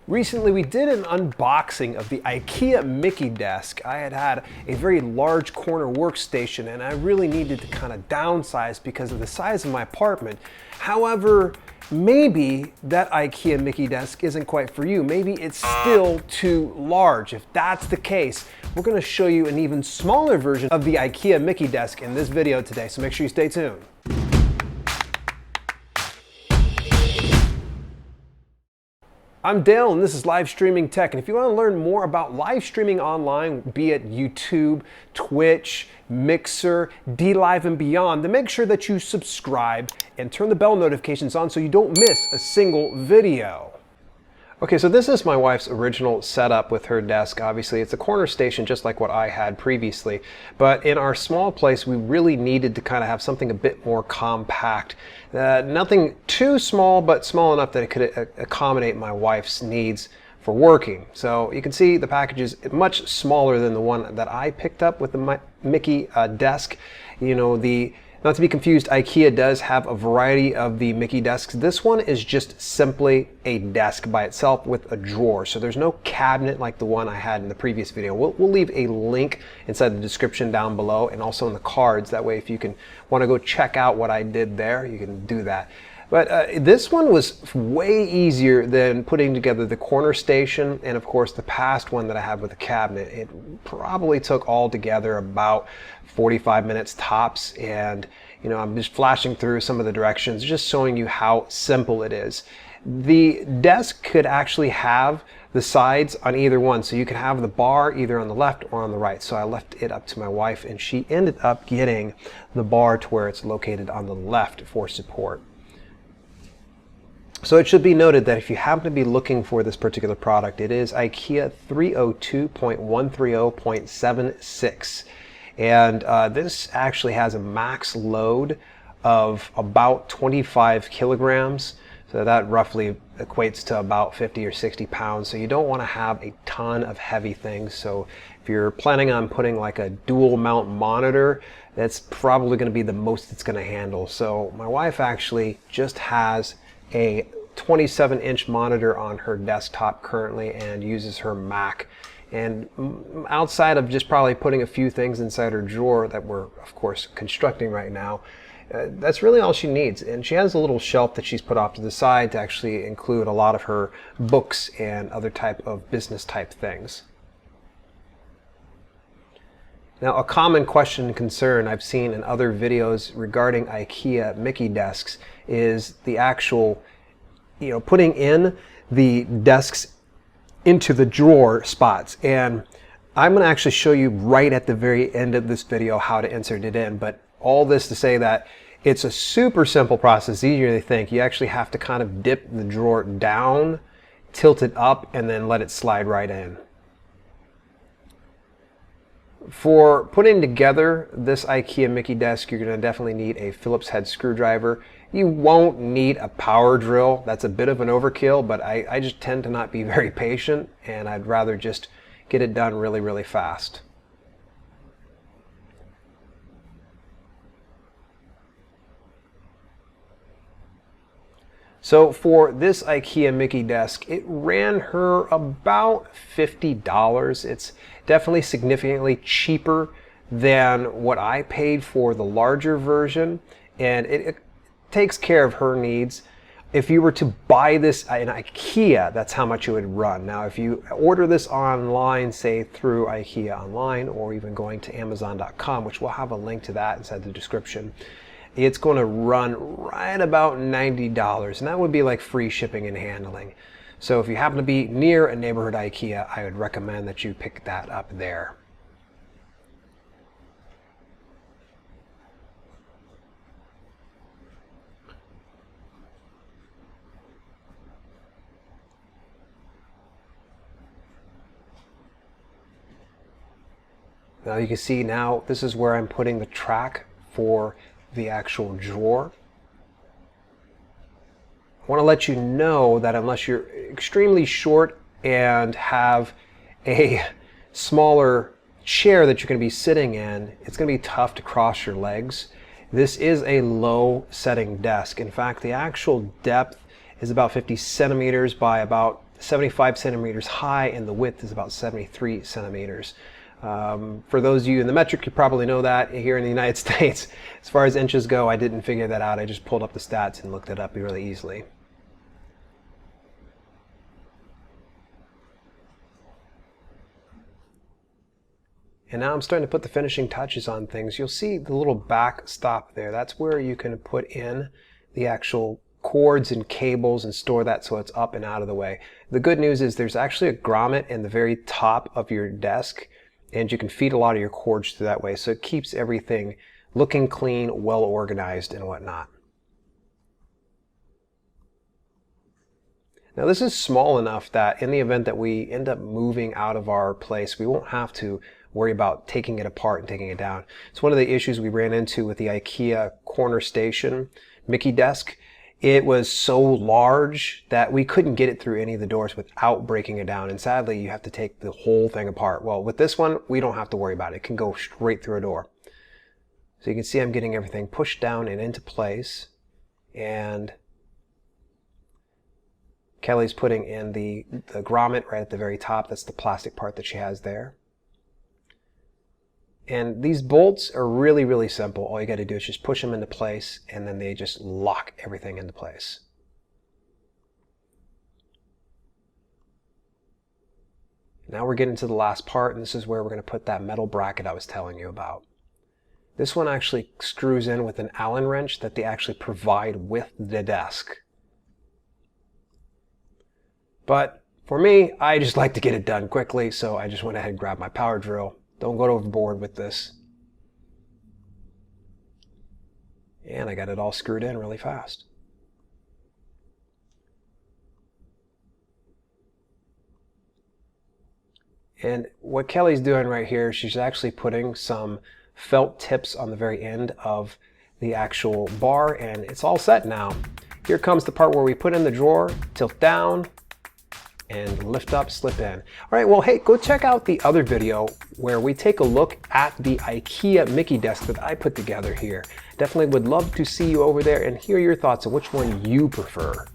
Recently we did an unboxing of the Ikea Micke desk. I had a very large corner workstation and I really needed to kind of downsize because of the size of my apartment. However, maybe that Ikea Micke desk isn't quite for you. Maybe it's still too large. If that's the case, we're going to show you an even smaller version of the Ikea Micke desk in this video today, so make sure you stay tuned. I'm Dale and this is Live Streaming Tech, and if you want to learn more about live streaming online, be it YouTube, Twitch, Mixer, DLive and beyond, then make sure that you subscribe and turn the bell notifications on so you don't miss a single video. Okay, so this is my wife's original setup with her desk. Obviously, it's a corner station just like what I had previously, but in our small place, we really needed to kind of have something a bit more compact. Nothing too small, but small enough that it could accommodate my wife's needs for working. So you can see the package is much smaller than the one that I picked up with the Micke desk. You know, not to be confused, Ikea does have a variety of the Micke desks. This one is just simply a desk by itself with a drawer. So there's no cabinet like the one I had in the previous video. We'll leave a link inside the description down below and also in the cards. That way if you want to go check out what I did there, you can do that. But this one was way easier than putting together the corner station and of course the past one that I had with the cabinet. It probably took all together about 45 minutes tops, and you know, I'm just flashing through some of the directions, just showing you how simple it is. The desk could actually have the sides on either one, so you could have the bar either on the left or on the right. So I left it up to my wife and she ended up getting the bar to where it's located on the left for support. So it should be noted that if you happen to be looking for this particular product, it is Ikea 302.130.76. And this actually has a max load of about 25 kilograms. So that roughly equates to about 50 or 60 pounds. So you don't want to have a ton of heavy things. So if you're planning on putting like a dual mount monitor, that's probably going to be the most it's going to handle. So my wife actually just has a 27-inch monitor on her desktop currently and uses her Mac. And outside of just probably putting a few things inside her drawer that we're of course constructing right now, that's really all she needs. And she has a little shelf that she's put off to the side to actually include a lot of her books and other type of business type things. Now, a common question and concern I've seen in other videos regarding Ikea Micke desks is the actual, you know, putting in the desks into the drawer spots. And I'm going to actually show you right at the very end of this video how to insert it in. But all this to say that it's a super simple process, easier than you think. You actually have to kind of dip the drawer down, tilt it up, and then let it slide right in. For putting together this Ikea Micke desk, you're going to definitely need a Phillips head screwdriver. You won't need a power drill. That's a bit of an overkill, but I just tend to not be very patient, and I'd rather just get it done really, really fast. So for this Ikea Micke desk, it ran her about $50. It's definitely significantly cheaper than what I paid for the larger version, and it takes care of her needs. If you were to buy this in Ikea, that's how much it would run. Now, if you order this online, say through Ikea online or even going to Amazon.com, which we'll have a link to that inside the description, it's going to run right about $90, and that would be like free shipping and handling. So if you happen to be near a neighborhood Ikea, I would recommend that you pick that up there. Now you can see now this is where I'm putting the track for the actual drawer. I want to let you know that unless you're extremely short and have a smaller chair that you're going to be sitting in, it's going to be tough to cross your legs. This is a low setting desk. In fact, the actual depth is about 50 centimeters by about 75 centimeters high, and the width is about 73 centimeters. For those of you in the metric, you probably know that. Here in the United States, as far as inches go, I didn't figure that out. I just pulled up the stats and looked it up really easily. And now I'm starting to put the finishing touches on things. You'll see the little back stop there. That's where you can put in the actual cords and cables and store that so it's up and out of the way. The good news is there's actually a grommet in the very top of your desk, and you can feed a lot of your cords through that way, so it keeps everything looking clean, well organized, and whatnot. Now this is small enough that in the event that we end up moving out of our place, we won't have to worry about taking it apart and taking it down. It's one of the issues we ran into with the Ikea corner station Micke desk. It was so large that we couldn't get it through any of the doors without breaking it down, and sadly you have to take the whole thing apart. Well, with this one we don't have to worry about it. It can go straight through a door. So you can see I'm getting everything pushed down and into place, and Kelly's putting in the grommet right at the very top. That's the plastic part that she has there. And these bolts are really, really simple. All you got to do is just push them into place, and then they just lock everything into place. Now we're getting to the last part, and this is where we're going to put that metal bracket I was telling you about. This one actually screws in with an Allen wrench that they actually provide with the desk. But for me, I just like to get it done quickly, so I just went ahead and grabbed my power drill. Don't go overboard with this. And I got it all screwed in really fast. And what Kelly's doing right here, she's actually putting some felt tips on the very end of the actual bar, and it's all set now. Here comes the part where we put in the drawer, tilt down, and lift up, slip in. All right, well, hey, go check out the other video where we take a look at the Ikea Micke desk that I put together here. Definitely would love to see you over there and hear your thoughts on which one you prefer.